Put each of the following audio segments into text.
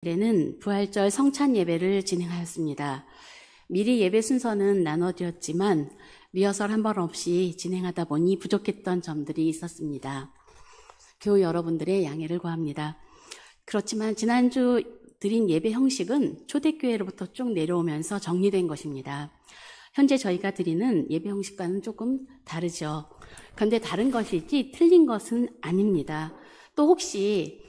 는 부활절 성찬 예배를 진행하였습니다. 미리 예배 순서는 나눠드렸지만 리허설 한 번 없이 진행하다 보니 부족했던 점들이 있었습니다. 교우 여러분들의 양해를 구합니다. 그렇지만 지난주 드린 예배 형식은 초대교회로부터 쭉 내려오면서 정리된 것입니다. 현재 저희가 드리는 예배 형식과는 조금 다르죠. 그런데 다른 것이지 틀린 것은 아닙니다. 또 혹시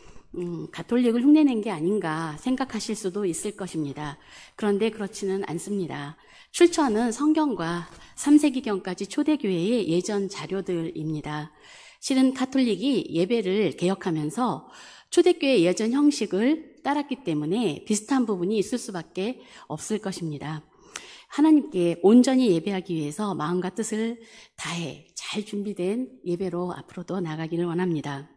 가톨릭을 흉내낸 게 아닌가 생각하실 수도 있을 것입니다. 그런데 그렇지는 않습니다. 출처는 성경과 3세기경까지 초대교회의 예전 자료들입니다. 실은 가톨릭이 예배를 개혁하면서 초대교회의 예전 형식을 따랐기 때문에 비슷한 부분이 있을 수밖에 없을 것입니다. 하나님께 온전히 예배하기 위해서 마음과 뜻을 다해 잘 준비된 예배로 앞으로도 나가기를 원합니다.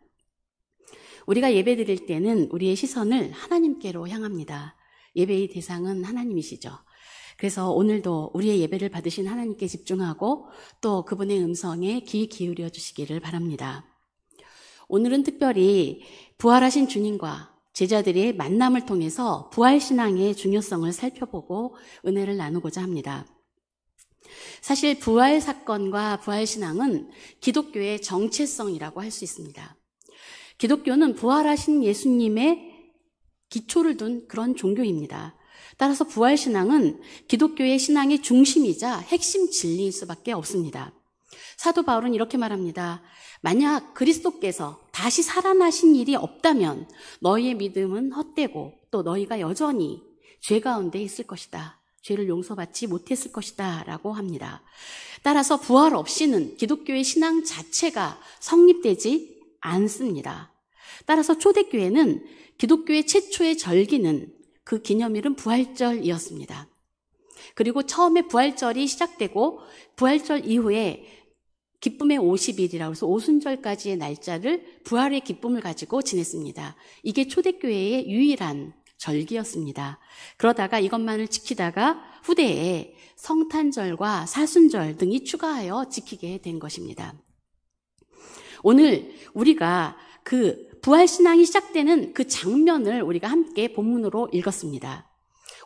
우리가 예배 드릴 때는 우리의 시선을 하나님께로 향합니다. 예배의 대상은 하나님이시죠. 그래서 오늘도 우리의 예배를 받으신 하나님께 집중하고 또 그분의 음성에 귀 기울여 주시기를 바랍니다. 오늘은 특별히 부활하신 주님과 제자들의 만남을 통해서 부활신앙의 중요성을 살펴보고 은혜를 나누고자 합니다. 사실 부활 사건과 부활신앙은 기독교의 정체성이라고 할 수 있습니다. 기독교는 부활하신 예수님의 기초를 둔 그런 종교입니다. 따라서 부활신앙은 기독교의 신앙의 중심이자 핵심 진리일 수밖에 없습니다. 사도 바울은 이렇게 말합니다. 만약 그리스도께서 다시 살아나신 일이 없다면 너희의 믿음은 헛되고 또 너희가 여전히 죄 가운데 있을 것이다. 죄를 용서받지 못했을 것이다 라고 합니다. 따라서 부활 없이는 기독교의 신앙 자체가 성립되지 않습니다. 따라서 초대교회는 기독교의 최초의 절기는 그 기념일은 부활절이었습니다. 그리고 처음에 부활절이 시작되고 부활절 이후에 기쁨의 50일이라고 해서 오순절까지의 날짜를 부활의 기쁨을 가지고 지냈습니다. 이게 초대교회의 유일한 절기였습니다. 그러다가 이것만을 지키다가 후대에 성탄절과 사순절 등이 추가하여 지키게 된 것입니다. 오늘 우리가 그 부활신앙이 시작되는 그 장면을 우리가 함께 본문으로 읽었습니다.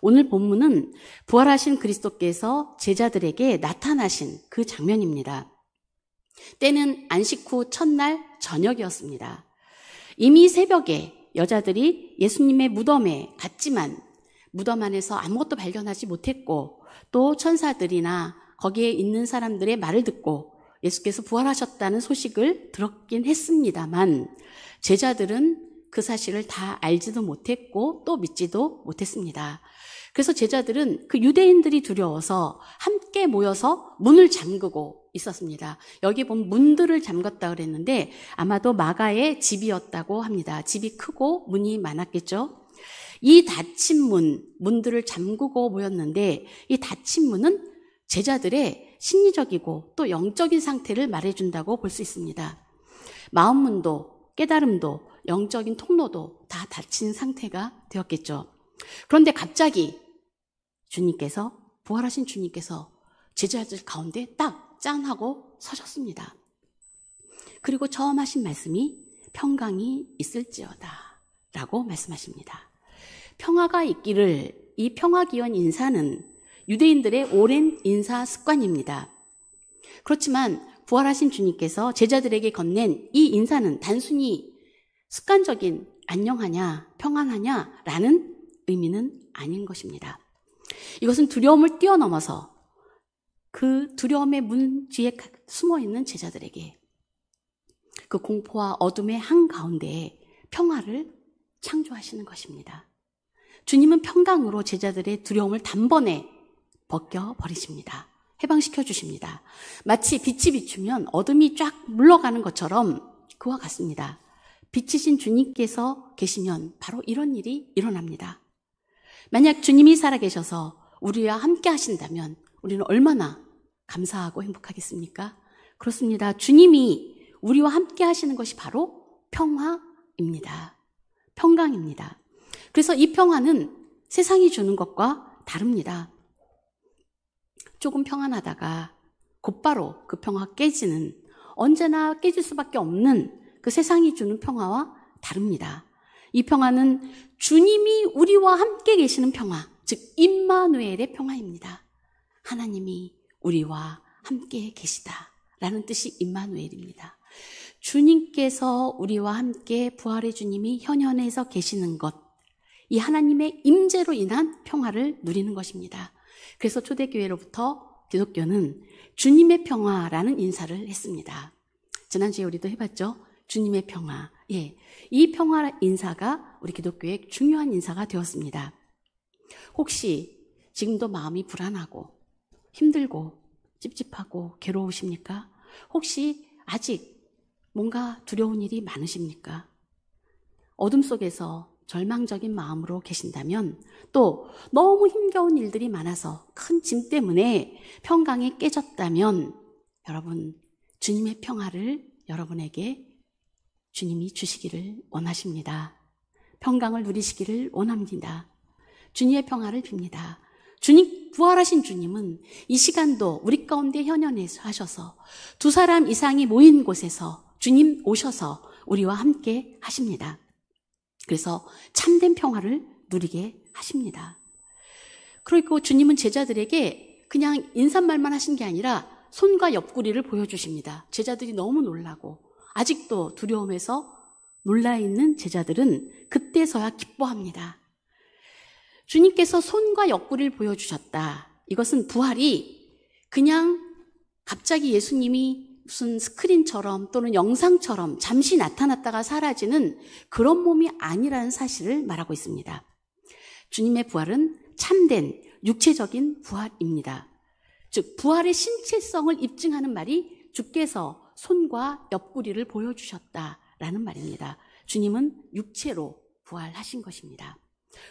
오늘 본문은 부활하신 그리스도께서 제자들에게 나타나신 그 장면입니다. 때는 안식 후 첫날 저녁이었습니다. 이미 새벽에 여자들이 예수님의 무덤에 갔지만 무덤 안에서 아무것도 발견하지 못했고 또 천사들이나 거기에 있는 사람들의 말을 듣고 예수께서 부활하셨다는 소식을 들었긴 했습니다만 제자들은 그 사실을 다 알지도 못했고 또 믿지도 못했습니다. 그래서 제자들은 그 유대인들이 두려워서 함께 모여서 문을 잠그고 있었습니다. 여기 보면 문들을 잠갔다 그랬는데 아마도 마가의 집이었다고 합니다. 집이 크고 문이 많았겠죠. 이 닫힌 문들을 잠그고 모였는데 이 닫힌 문은 제자들의 심리적이고 또 영적인 상태를 말해준다고 볼 수 있습니다. 마음문도 깨달음도 영적인 통로도 다 닫힌 상태가 되었겠죠. 그런데 갑자기 주님께서 부활하신 주님께서 제자들 가운데 딱 짠 하고 서셨습니다. 그리고 처음 하신 말씀이 평강이 있을지어다 라고 말씀하십니다. 평화가 있기를 이 평화기원 인사는 유대인들의 오랜 인사 습관입니다. 그렇지만 부활하신 주님께서 제자들에게 건넨 이 인사는 단순히 습관적인 안녕하냐, 평안하냐라는 의미는 아닌 것입니다. 이것은 두려움을 뛰어넘어서 그 두려움의 문 뒤에 숨어있는 제자들에게 그 공포와 어둠의 한가운데에 평화를 창조하시는 것입니다. 주님은 평강으로 제자들의 두려움을 단번에 벗겨버리십니다. 해방시켜 주십니다. 마치 빛이 비추면 어둠이 쫙 물러가는 것처럼 그와 같습니다. 빛이신 주님께서 계시면 바로 이런 일이 일어납니다. 만약 주님이 살아계셔서 우리와 함께 하신다면 우리는 얼마나 감사하고 행복하겠습니까? 그렇습니다. 주님이 우리와 함께 하시는 것이 바로 평화입니다. 평강입니다. 그래서 이 평화는 세상이 주는 것과 다릅니다. 조금 평안하다가 곧바로 그 평화 깨지는, 언제나 깨질 수밖에 없는 그 세상이 주는 평화와 다릅니다. 이 평화는 주님이 우리와 함께 계시는 평화, 즉 임마누엘의 평화입니다. 하나님이 우리와 함께 계시다라는 뜻이 임마누엘입니다. 주님께서 우리와 함께 부활의 주님이 현현에서 계시는 것, 이 하나님의 임재로 인한 평화를 누리는 것입니다. 그래서 초대교회로부터 기독교는 주님의 평화라는 인사를 했습니다. 지난주에 우리도 해봤죠? 주님의 평화. 예, 이 평화 인사가 우리 기독교의 중요한 인사가 되었습니다. 혹시 지금도 마음이 불안하고 힘들고 찝찝하고 괴로우십니까? 혹시 아직 뭔가 두려운 일이 많으십니까? 어둠 속에서 절망적인 마음으로 계신다면, 또 너무 힘겨운 일들이 많아서 큰 짐 때문에 평강이 깨졌다면, 여러분, 주님의 평화를 여러분에게 주님이 주시기를 원하십니다. 평강을 누리시기를 원합니다. 주님의 평화를 빕니다. 주님, 부활하신 주님은 이 시간도 우리 가운데 현현해서 하셔서 두 사람 이상이 모인 곳에서 주님 오셔서 우리와 함께 하십니다. 그래서 참된 평화를 누리게 하십니다. 그리고 주님은 제자들에게 그냥 인사말만 하신 게 아니라 손과 옆구리를 보여주십니다. 제자들이 너무 놀라고 아직도 두려움에서 놀라있는 제자들은 그때서야 기뻐합니다. 주님께서 손과 옆구리를 보여주셨다. 이것은 부활이 그냥 갑자기 예수님이 무슨 스크린처럼 또는 영상처럼 잠시 나타났다가 사라지는 그런 몸이 아니라는 사실을 말하고 있습니다. 주님의 부활은 참된 육체적인 부활입니다. 즉 부활의 신체성을 입증하는 말이 주께서 손과 옆구리를 보여주셨다라는 말입니다. 주님은 육체로 부활하신 것입니다.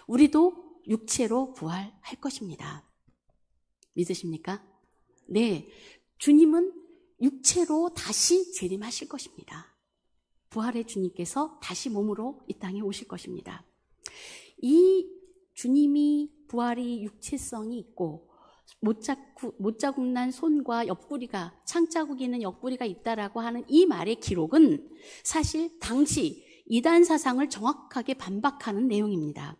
우리도 육체로 부활할 것입니다. 믿으십니까? 네, 주님은 육체로 다시 재림하실 것입니다. 부활의 주님께서 다시 몸으로 이 땅에 오실 것입니다. 이 주님이 부활이 육체성이 있고 못자국 난 손과 옆구리가, 창자국이 있는 옆구리가 있다라고 하는 이 말의 기록은 사실 당시 이단 사상을 정확하게 반박하는 내용입니다.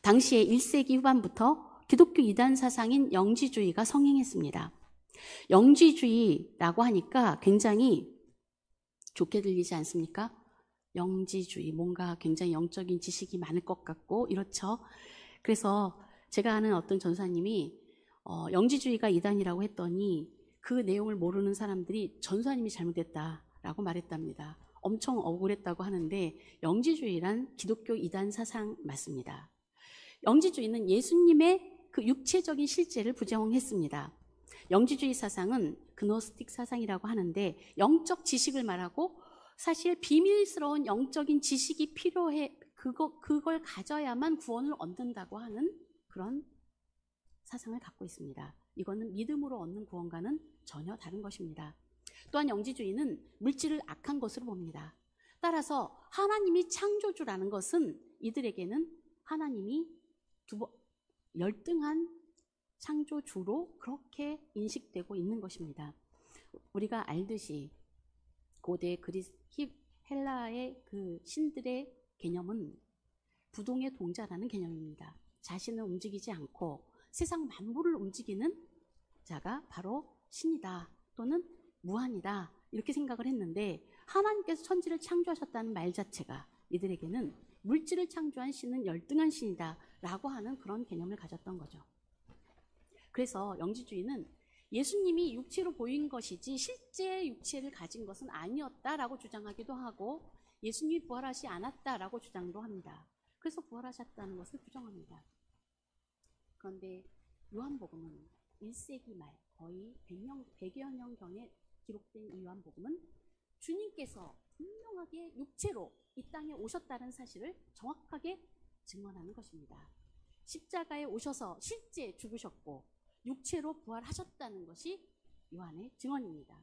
당시에 1세기 후반부터 기독교 이단 사상인 영지주의가 성행했습니다. 영지주의라고 하니까 굉장히 좋게 들리지 않습니까? 영지주의, 뭔가 굉장히 영적인 지식이 많을 것 같고 이렇죠. 그래서 제가 아는 어떤 전사님이 영지주의가 이단이라고 했더니 그 내용을 모르는 사람들이 전사님이 잘못했다라고 말했답니다. 엄청 억울했다고 하는데 영지주의란 기독교 이단 사상 맞습니다. 영지주의는 예수님의 그 육체적인 실제를 부정했습니다. 영지주의 사상은 그노스틱 사상이라고 하는데 영적 지식을 말하고 사실 비밀스러운 영적인 지식이 필요해 그걸 가져야만 구원을 얻는다고 하는 그런 사상을 갖고 있습니다. 이거는 믿음으로 얻는 구원과는 전혀 다른 것입니다. 또한 영지주의는 물질을 악한 것으로 봅니다. 따라서 하나님이 창조주라는 것은 이들에게는 하나님이 열등한 창조주로 그렇게 인식되고 있는 것입니다. 우리가 알듯이 고대 헬라의 그 신들의 개념은 부동의 동자라는 개념입니다. 자신은 움직이지 않고 세상 만물을 움직이는 자가 바로 신이다 또는 무한이다 이렇게 생각을 했는데 하나님께서 천지를 창조하셨다는 말 자체가 이들에게는 물질을 창조한 신은 열등한 신이다 라고 하는 그런 개념을 가졌던 거죠. 그래서 영지주의는 예수님이 육체로 보인 것이지 실제 육체를 가진 것은 아니었다라고 주장하기도 하고 예수님이 부활하지 않았다라고 주장도 합니다. 그래서 부활하셨다는 것을 부정합니다. 그런데 요한복음은 1세기 말 거의 100여 년경에 기록된 이 요한복음은 주님께서 분명하게 육체로 이 땅에 오셨다는 사실을 정확하게 증언하는 것입니다. 십자가에 오셔서 실제 죽으셨고 육체로 부활하셨다는 것이 요한의 증언입니다.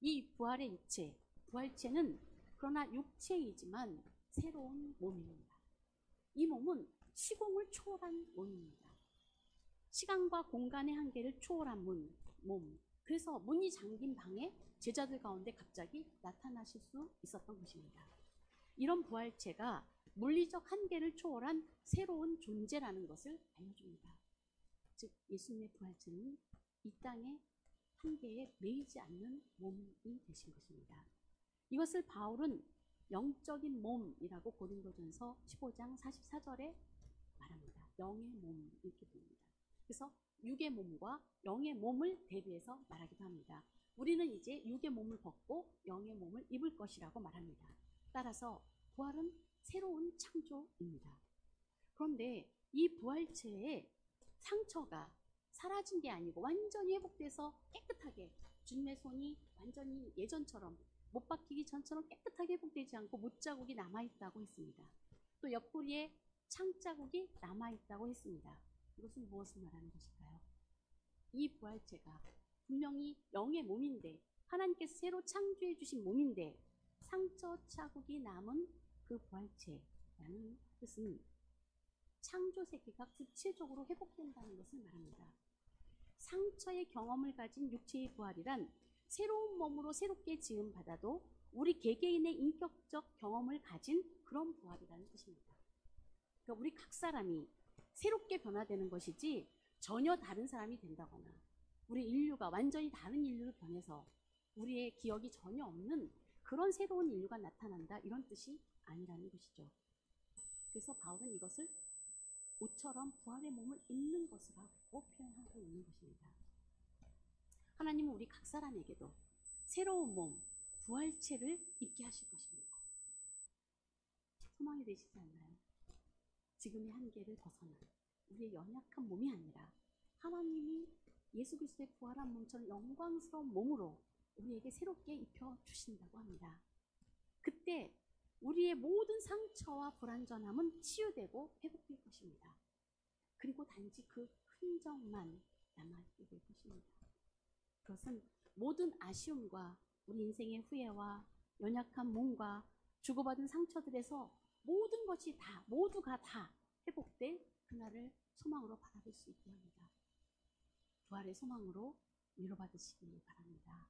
이 부활의 육체, 부활체는 그러나 육체이지만 새로운 몸입니다. 이 몸은 시공을 초월한 몸입니다. 시간과 공간의 한계를 초월한 몸. 그래서 문이 잠긴 방에 제자들 가운데 갑자기 나타나실 수 있었던 것입니다. 이런 부활체가 물리적 한계를 초월한 새로운 존재라는 것을 알려줍니다. 즉 예수님의 부활체는 이 땅의 한계에 매이지 않는 몸이 되신 것입니다. 이것을 바울은 영적인 몸이라고 고린도전서 15장 44절에 말합니다. 영의 몸 이렇게 부릅니다. 그래서 육의 몸과 영의 몸을 대비해서 말하기도 합니다. 우리는 이제 육의 몸을 벗고 영의 몸을 입을 것이라고 말합니다. 따라서 부활은 새로운 창조입니다. 그런데 이 부활체의 상처가 사라진 게 아니고 완전히 회복돼서 깨끗하게 주님의 손이 완전히 예전처럼 못 박히기 전처럼 깨끗하게 회복되지 않고 못자국이 남아있다고 했습니다. 또 옆구리에 창자국이 남아있다고 했습니다. 이것은 무엇을 말하는 것일까요? 이 부활체가 분명히 영의 몸인데 하나님께서 새로 창조해 주신 몸인데 상처 자국이 남은 그 부활체라는 뜻은 창조 세계가 구체적으로 회복된다는 것을 말합니다. 상처의 경험을 가진 육체의 부활이란 새로운 몸으로 새롭게 지음받아도 우리 개개인의 인격적 경험을 가진 그런 부활이라는 뜻입니다. 그러니까 우리 각 사람이 새롭게 변화되는 것이지 전혀 다른 사람이 된다거나 우리 인류가 완전히 다른 인류로 변해서 우리의 기억이 전혀 없는 그런 새로운 인류가 나타난다 이런 뜻이 아니라는 것이죠. 그래서 바울은 이것을 옷처럼 부활의 몸을 입는 것이라고 표현하고 있는 것입니다. 하나님은 우리 각 사람에게도 새로운 몸, 부활체를 입게 하실 것입니다. 소망이 되시지 않나요? 지금의 한계를 벗어나 우리의 연약한 몸이 아니라 하나님이 예수 그리스도의 부활한 몸처럼 영광스러운 몸으로 우리에게 새롭게 입혀주신다고 합니다. 그때 우리의 모든 상처와 불완전함은 치유되고 회복될 것입니다. 그리고 단지 그 흔적만 남아있게 될 것입니다. 그것은 모든 아쉬움과 우리 인생의 후회와 연약한 몸과 주고받은 상처들에서 모든 것이 다, 모두가 다 회복될 그날을 소망으로 바라볼 수 있게 합니다. 부활의 소망으로 위로받으시기 바랍니다.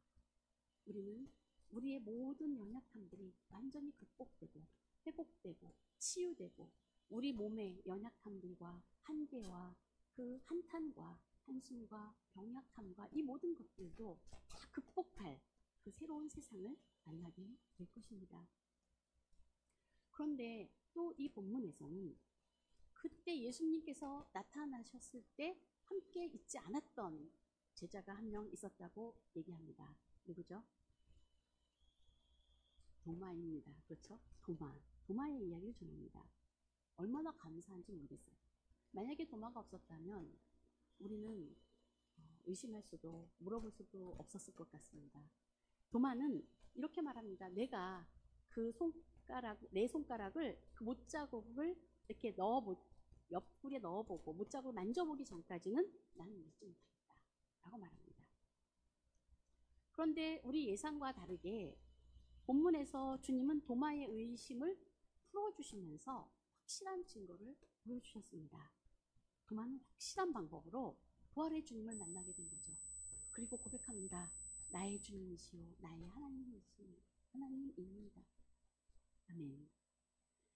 우리는 우리의 모든 연약함들이 완전히 극복되고 회복되고 치유되고 우리 몸의 연약함들과 한계와 그 한탄과 한숨과 병약함과 이 모든 것들도 다 극복할 그 새로운 세상을 만나게 될 것입니다. 그런데 또 이 본문에서는 그때 예수님께서 나타나셨을 때 함께 있지 않았던 제자가 한 명 있었다고 얘기합니다. 누구죠? 도마입니다. 그렇죠? 도마의 이야기를 전합니다. 얼마나 감사한지 모르겠어요. 만약에 도마가 없었다면 우리는 의심할 수도 물어볼 수도 없었을 것 같습니다. 도마는 이렇게 말합니다. 내가 그 내 손가락을 그 못자국을 이렇게 옆구리에 넣어보고 못자국을 만져보기 전까지는 나는 믿지 못하겠다 라고 말합니다. 그런데 우리 예상과 다르게 본문에서 주님은 도마의 의심을 풀어주시면서 확실한 증거를 보여주셨습니다. 도마는 확실한 방법으로 부활의 주님을 만나게 된 거죠. 그리고 고백합니다. 나의 주님이시오, 나의 하나님입니다. 아멘.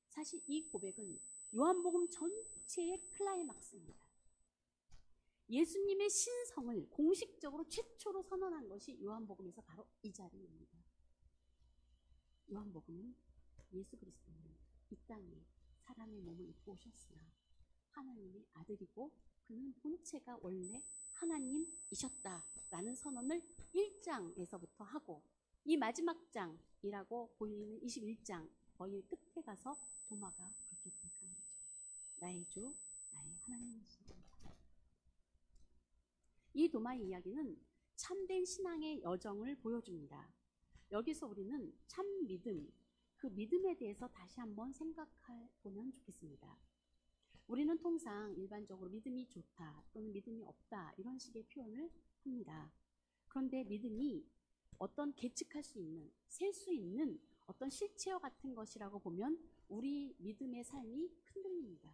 사실 이 고백은 요한복음 전체의 클라이막스입니다. 예수님의 신성을 공식적으로 최초로 선언한 것이 요한복음에서 바로 이 자리입니다. 요한복음은 예수 그리스도는 이 땅에 사람의 몸을 입고 오셨으나 하나님의 아들이고 그는 본체가 원래 하나님이셨다라는 선언을 1장에서부터 하고 이 마지막 장이라고 보이는 21장 거의 끝에 가서 도마가 그렇게 고백하는 거죠. 나의 주, 나의 하나님이십니다. 이 도마의 이야기는 참된 신앙의 여정을 보여줍니다. 여기서 우리는 참 믿음, 그 믿음에 대해서 다시 한번 생각해 보면 좋겠습니다. 우리는 통상 일반적으로 믿음이 좋다 또는 믿음이 없다 이런 식의 표현을 합니다. 그런데 믿음이 어떤 계측할 수 있는, 셀 수 있는 어떤 실체와 같은 것이라고 보면 우리 믿음의 삶이 흔들립니다.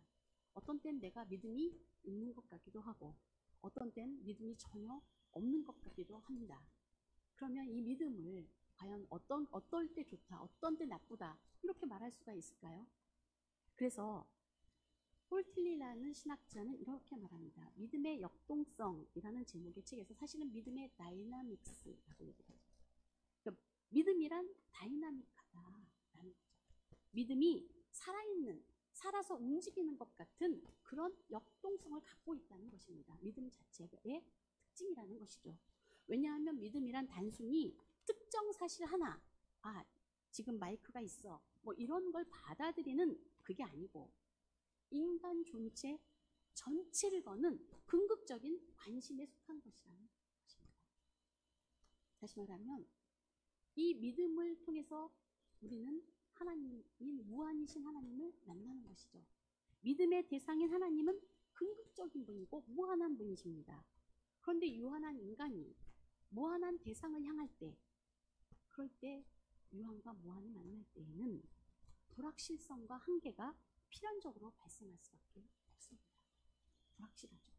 어떤 땐 내가 믿음이 있는 것 같기도 하고 어떤 땐 믿음이 전혀 없는 것 같기도 합니다. 그러면 이 믿음을 과연 어떨 때 좋다, 어떤 때 나쁘다 이렇게 말할 수가 있을까요? 그래서 폴틸리라는 신학자는 이렇게 말합니다. 믿음의 역동성이라는 제목의 책에서 사실은 믿음의 다이나믹스라고 얘기하죠. 그러니까 믿음이란 다이나믹하다라는 거죠. 믿음이 살아있는, 살아서 움직이는 것 같은 그런 역동성을 갖고 있다는 것입니다. 믿음 자체의 특징이라는 것이죠. 왜냐하면 믿음이란 단순히 특정 사실 하나, 지금 마이크가 있어, 뭐 이런 걸 받아들이는 그게 아니고 인간 존재 전체를 거는 궁극적인 관심에 속한 것이라는 것입니다. 다시 말하면 이 믿음을 통해서 우리는 하나님인 무한이신 하나님을 만나는 것이죠. 믿음의 대상인 하나님은 궁극적인 분이고 무한한 분이십니다. 그런데 유한한 인간이 무한한 대상을 향할 때, 그럴 때 유한과 무한이 만날 때에는 불확실성과 한계가 필연적으로 발생할 수밖에 없습니다. 불확실하죠.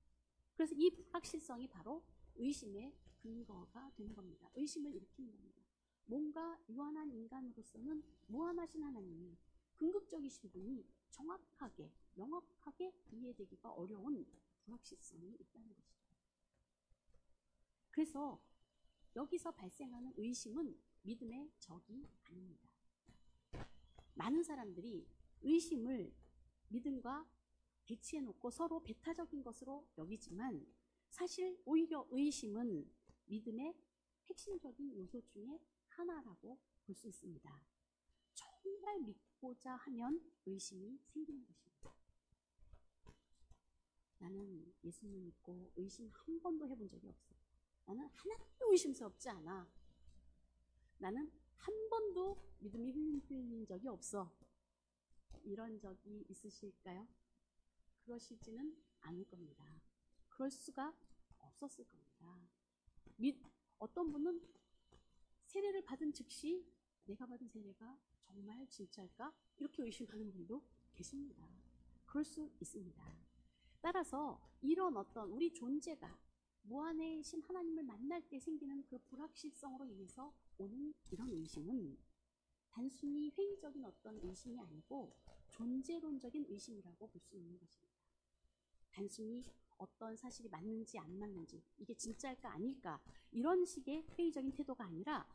그래서 이 불확실성이 바로 의심의 근거가 되는 겁니다. 의심을 일으키는 겁니다. 뭔가 유한한 인간으로서는 무한하신 하나님이, 궁극적이신 분이 정확하게, 명확하게 이해되기가 어려운 불확실성이 있다는 것이죠. 그래서 여기서 발생하는 의심은 믿음의 적이 아닙니다. 많은 사람들이 의심을 믿음과 대치해놓고 서로 배타적인 것으로 여기지만 사실 오히려 의심은 믿음의 핵심적인 요소 중에 하나라고 볼 수 있습니다. 정말 믿고자 하면 의심이 생기는 것입니다. 나는 예수님 믿고 의심 한 번도 해본 적이 없어. 나는 하나도 의심스럽지 않아. 나는 한 번도 믿음이 흔들린 적이 없어. 이런 적이 있으실까요? 그러시지는 않을 겁니다. 그럴 수가 없었을 겁니다. 어떤 분은 세례를 받은 즉시 내가 받은 세례가 정말 진짜일까? 이렇게 의심하는 분도 계십니다. 그럴 수 있습니다. 따라서 이런 어떤 우리 존재가 무한이신 하나님을 만날 때 생기는 그 불확실성으로 인해서 오는 이런 의심은 단순히 회의적인 어떤 의심이 아니고 존재론적인 의심이라고 볼 수 있는 것입니다. 단순히 어떤 사실이 맞는지 안 맞는지, 이게 진짜일까 아닐까, 이런 식의 회의적인 태도가 아니라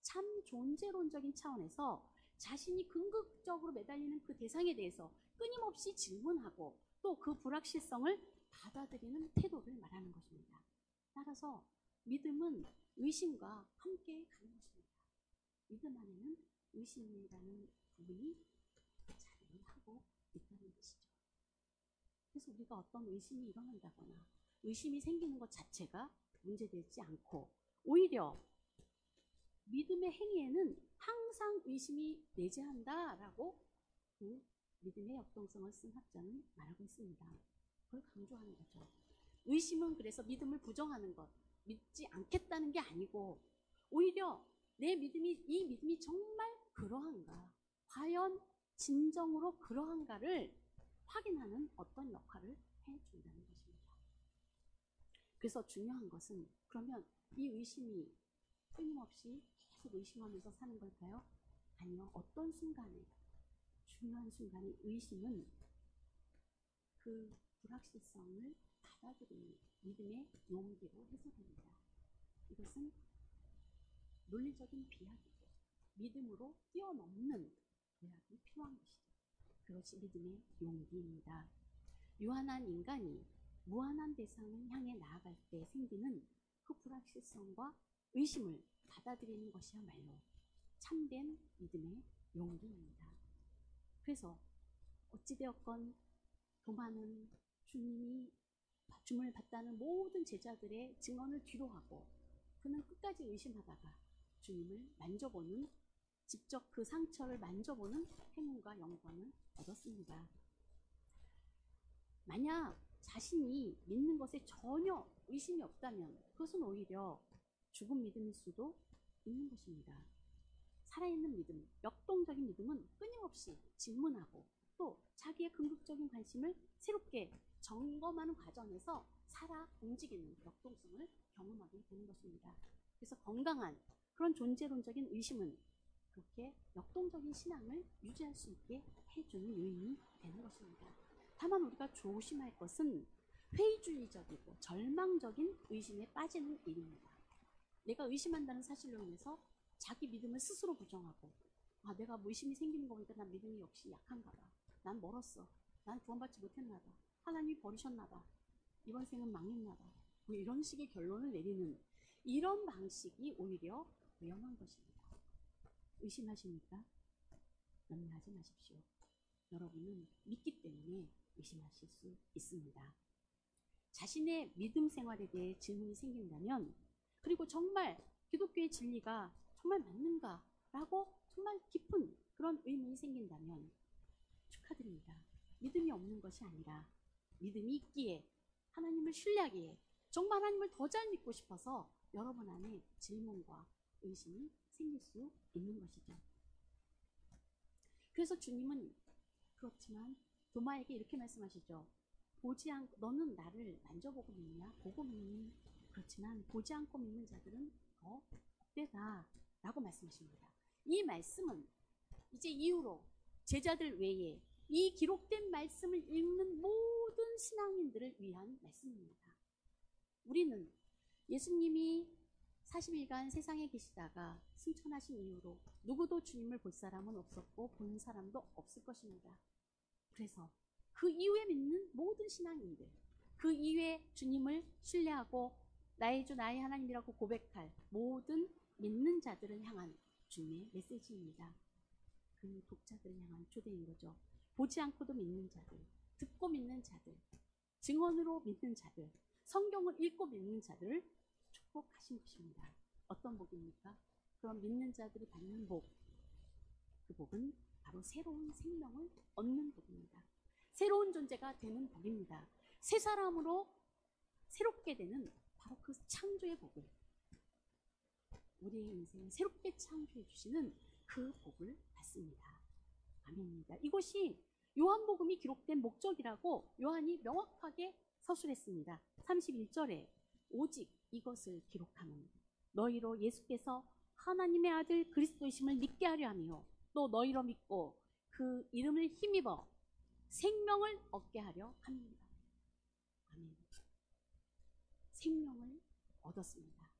참 존재론적인 차원에서 자신이 궁극적으로 매달리는 그 대상에 대해서 끊임없이 질문하고 또 그 불확실성을 받아들이는 태도를 말하는 것입니다. 따라서 믿음은 의심과 함께 가는 것입니다. 믿음 안에는 의심이라는 부분이 자리하고 있다는 것이죠. 그래서 우리가 어떤 의심이 일어난다거나 의심이 생기는 것 자체가 문제되지 않고 오히려 믿음의 행위에는 항상 의심이 내재한다라고 그 믿음의 역동성을 쓴 학자는 말하고 있습니다. 그걸 강조하는 거죠. 의심은 그래서 믿음을 부정하는 것, 믿지 않겠다는 게 아니고 오히려 내 믿음이, 이 믿음이 정말 그러한가, 과연 진정으로 그러한가를 확인하는 어떤 역할을 해준다는 것입니다. 그래서 중요한 것은 그러면 이 의심이 끊임없이 계속 의심하면서 사는 걸까요? 아니요. 어떤 순간에, 중요한 순간에 의심은 그 불확실성을 받아들이는 믿음의 용기로 해석합니다. 이것은 논리적인 비약이고 믿음으로 뛰어넘는 도약이 필요한 것이죠. 그것이 믿음의 용기입니다. 유한한 인간이 무한한 대상을 향해 나아갈 때 생기는 그 불확실성과 의심을 받아들이는 것이야말로 참된 믿음의 용기입니다. 그래서 어찌되었건 도마는 주님이 주문을 받다는 모든 제자들의 증언을 뒤로하고 그는 끝까지 의심하다가 주님을 만져보는, 직접 그 상처를 만져보는 행운과 영광을 얻었습니다. 만약 자신이 믿는 것에 전혀 의심이 없다면 그것은 오히려 죽은 믿음일 수도 있는 것입니다. 살아있는 믿음, 역동적인 믿음은 끊임없이 질문하고 또 자기의 궁극적인 관심을 새롭게 점검하는 과정에서 살아 움직이는 역동성을 경험하게 되는 것입니다. 그래서 건강한 그런 존재론적인 의심은 그렇게 역동적인 신앙을 유지할 수 있게 해주는 요인이 되는 것입니다. 다만 우리가 조심할 것은 회의주의적이고 절망적인 의심에 빠지는 일입니다. 내가 의심한다는 사실로 인해서 자기 믿음을 스스로 부정하고, 내가 뭐 의심이 생기는 거 보니까 난 믿음이 역시 약한가 봐. 난 멀었어. 난 구원받지 못했나 봐. 하나님이 버리셨나 봐. 이번 생은 망했나 봐. 뭐 이런 식의 결론을 내리는 이런 방식이 오히려 위험한 것입니다. 의심하십니까? 염려하지 마십시오. 여러분은 믿기 때문에 의심하실 수 있습니다. 자신의 믿음 생활에 대해 질문이 생긴다면, 그리고 정말 기독교의 진리가 정말 맞는가라고 정말 깊은 그런 의문이 생긴다면 축하드립니다. 믿음이 없는 것이 아니라 믿음이 있기에, 하나님을 신뢰하기에, 정말 하나님을 더 잘 믿고 싶어서 여러분 안에 질문과 의심이 생길 수 있는 것이죠. 그래서 주님은 그렇지만 도마에게 이렇게 말씀하시죠. 너는 나를 만져보고 믿냐? 보고 믿니? 그렇지만 보지 않고 믿는 자들은 더 복되다 라고 말씀하십니다. 이 말씀은 이제 이후로 제자들 외에 이 기록된 말씀을 읽는 모든 신앙인들을 위한 말씀입니다. 우리는 예수님이 40일간 세상에 계시다가 승천하신 이후로 누구도 주님을 볼 사람은 없었고 본 사람도 없을 것입니다. 그래서 그 이후에 믿는 모든 신앙인들, 그 이후에 주님을 신뢰하고 나의 주 나의 하나님이라고 고백할 모든 믿는 자들을 향한 주님의 메시지입니다. 그 독자들을 향한 초대인 거죠. 보지 않고도 믿는 자들, 듣고 믿는 자들, 증언으로 믿는 자들, 성경을 읽고 믿는 자들을 축복하신 것입니다. 어떤 복입니까? 그런 믿는 자들이 받는 복, 그 복은 바로 새로운 생명을 얻는 복입니다. 새로운 존재가 되는 복입니다. 새 사람으로 새롭게 되는 바로 그 창조의 복을, 우리의 인생을 새롭게 창조해 주시는 그 복을 받습니다. 아멘입니다. 이것이 요한복음이 기록된 목적이라고 요한이 명확하게 서술했습니다. 31절에 오직 이것을 기록하는 너희로 예수께서 하나님의 아들 그리스도이심을 믿게 하려 하며 또 너희로 믿고 그 이름을 힘입어 생명을 얻게 하려 합니다. 아멘. 생명을 얻었습니다.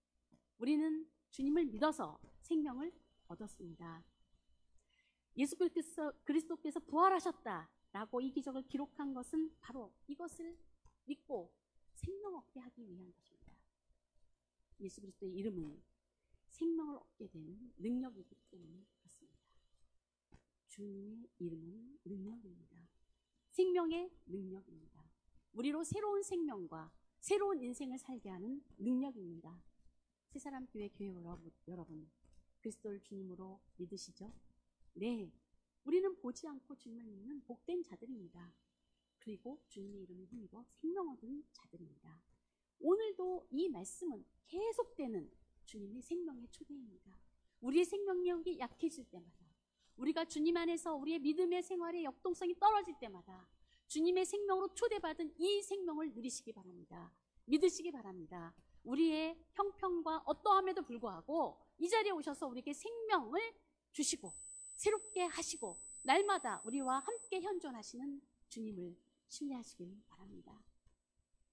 우리는 주님을 믿어서 생명을 얻었습니다. 예수 그리스도께서 부활하셨다라고 이 기적을 기록한 것은 바로 이것을 믿고 생명 얻게 하기 위한 것입니다. 예수 그리스도의 이름은 생명을 얻게 되는 능력이기 때문에 그렇습니다. 주님의 이름은 능력입니다. 생명의 능력입니다. 우리로 새로운 생명과 새로운 인생을 살게 하는 능력입니다. 새사람교회 교회 여러분, 그리스도를 주님으로 믿으시죠? 네, 우리는 보지 않고 주님을 믿는 복된 자들입니다. 그리고 주님의 이름을 힘입어 생명 얻은 자들입니다. 오늘도 이 말씀은 계속되는 주님의 생명의 초대입니다. 우리의 생명력이 약해질 때마다, 우리가 주님 안에서 우리의 믿음의 생활의 역동성이 떨어질 때마다 주님의 생명으로 초대받은 이 생명을 누리시기 바랍니다. 믿으시기 바랍니다. 우리의 형편과 어떠함에도 불구하고 이 자리에 오셔서 우리에게 생명을 주시고 새롭게 하시고 날마다 우리와 함께 현존하시는 주님을 신뢰하시길 바랍니다.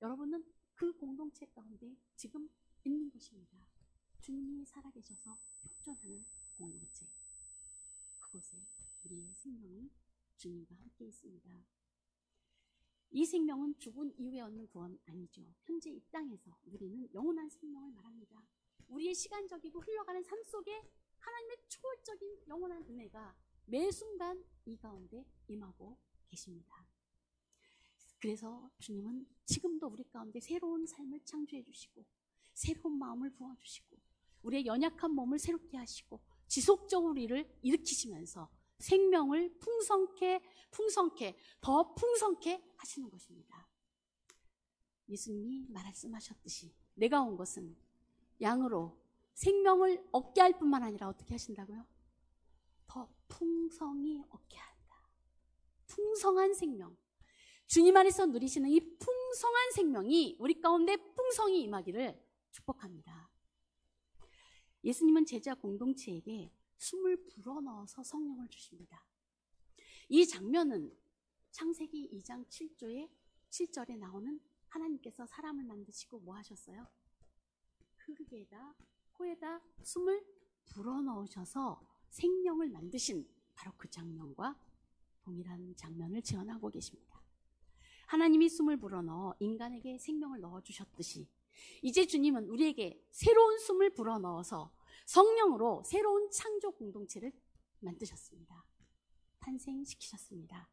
여러분은 그 공동체 가운데 지금 있는 것입니다. 주님이 살아계셔서 현존하는 공동체, 그곳에 우리의 생명이 주님과 함께 있습니다. 이 생명은 죽은 이후에 얻는 구원 아니죠. 현재 이 땅에서 우리는 영원한 생명을 말합니다. 우리의 시간적이고 흘러가는 삶 속에 하나님의 초월적인 영원한 은혜가 매 순간 이 가운데 임하고 계십니다. 그래서 주님은 지금도 우리 가운데 새로운 삶을 창조해 주시고 새로운 마음을 부어주시고 우리의 연약한 몸을 새롭게 하시고 지속적으로 우리를 일으키시면서 생명을 풍성케 더 풍성케 하시는 것입니다. 예수님이 말씀하셨듯이 내가 온 것은 양으로 생명을 얻게 할 뿐만 아니라 어떻게 하신다고요? 더 풍성히 얻게 한다. 풍성한 생명, 주님 안에서 누리시는 이 풍성한 생명이 우리 가운데 풍성히 임하기를 축복합니다. 예수님은 제자 공동체에게 숨을 불어넣어서 성령을 주십니다. 이 장면은 창세기 2장 7절에 나오는 하나님께서 사람을 만드시고 뭐 하셨어요? 흙에다 코에다 숨을 불어넣으셔서 생명을 만드신 바로 그 장면과 동일한 장면을 재현하고 계십니다. 하나님이 숨을 불어넣어 인간에게 생명을 넣어주셨듯이 이제 주님은 우리에게 새로운 숨을 불어넣어서 성령으로 새로운 창조 공동체를 만드셨습니다. 탄생시키셨습니다.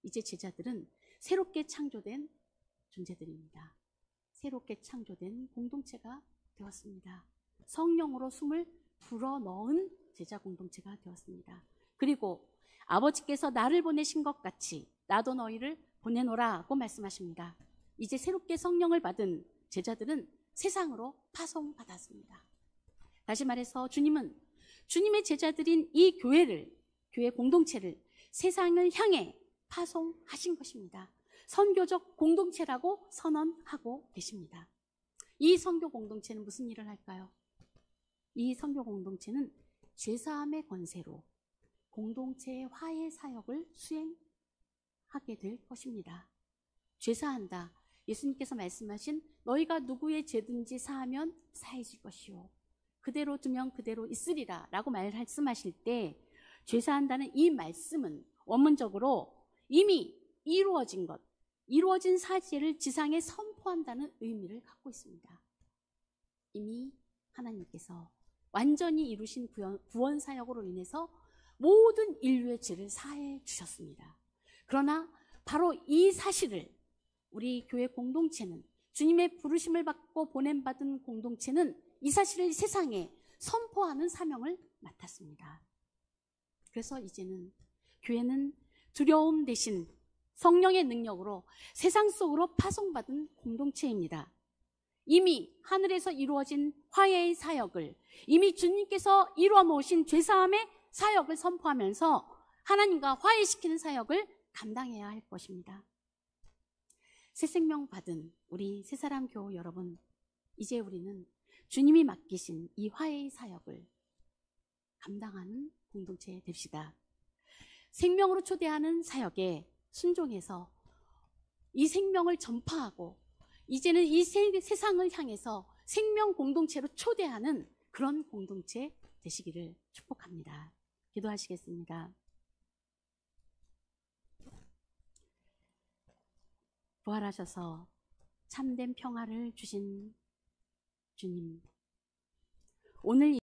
이제 제자들은 새롭게 창조된 존재들입니다. 새롭게 창조된 공동체가 되었습니다. 성령으로 숨을 불어넣은 제자 공동체가 되었습니다. 그리고 아버지께서 나를 보내신 것 같이 나도 너희를 보내노라고 말씀하십니다. 이제 새롭게 성령을 받은 제자들은 세상으로 파송받았습니다. 다시 말해서 주님은 주님의 제자들인 이 교회 공동체를 세상을 향해 파송하신 것입니다. 선교적 공동체라고 선언하고 계십니다. 이 선교 공동체는 무슨 일을 할까요? 이 선교 공동체는 죄사함의 권세로 공동체의 화해 사역을 수행하게 될 것입니다. 죄사한다. 예수님께서 말씀하신 너희가 누구의 죄든지 사하면 사해질 것이요 그대로 두면 그대로 있으리라 라고 말씀하실 때 죄사한다는 이 말씀은 원문적으로 이미 이루어진 것, 이루어진 사실을 지상에 선포한다는 의미를 갖고 있습니다. 이미 하나님께서 완전히 이루신 구원 사역으로 인해서 모든 인류의 죄를 사해 주셨습니다. 그러나 바로 이 사실을 우리 교회 공동체는 주님의 부르심을 받고 보냄받은 공동체는 이 사실을 세상에 선포하는 사명을 맡았습니다. 그래서 이제는 교회는 두려움 대신 성령의 능력으로 세상 속으로 파송받은 공동체입니다. 이미 하늘에서 이루어진 화해의 사역을 이미 주님께서 이루어 놓으신 죄사함의 사역을 선포하면서 하나님과 화해시키는 사역을 감당해야 할 것입니다. 새 생명 받은 우리 새사람 교우 여러분, 이제 우리는 주님이 맡기신 이 화해의 사역을 감당하는 공동체 됩시다. 생명으로 초대하는 사역에 순종해서 이 생명을 전파하고 이제는 이 세상을 향해서 생명 공동체로 초대하는 그런 공동체 되시기를 축복합니다. 기도하시겠습니다. 부활하셔서 참된 평화를 주신 주님, 오늘